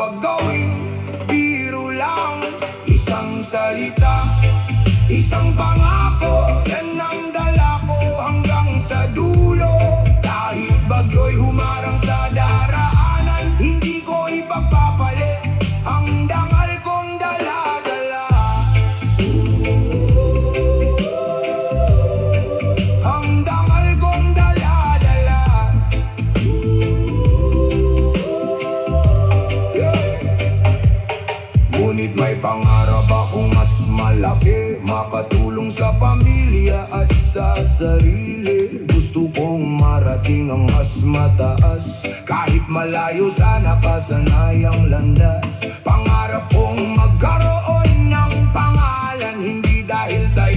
huwag gawing biro lang. Isang salita, isang pangako, yan ang dala ko hanggang sa dulo. Kahit bagyo'y humarang sa daraanan, hindi ko ipagpapalit ang dangal kong dala-dala. Ang dangal kong dala-dala. Ngunit may pangarap akong mas malaki, makatulong sa pamilya at sa sarili. Gusto kong marating ang mas mataas, kahit malayo sa nakasanayang landas. Pangarap kong magkaroon ng pangalan, hindi dahil sa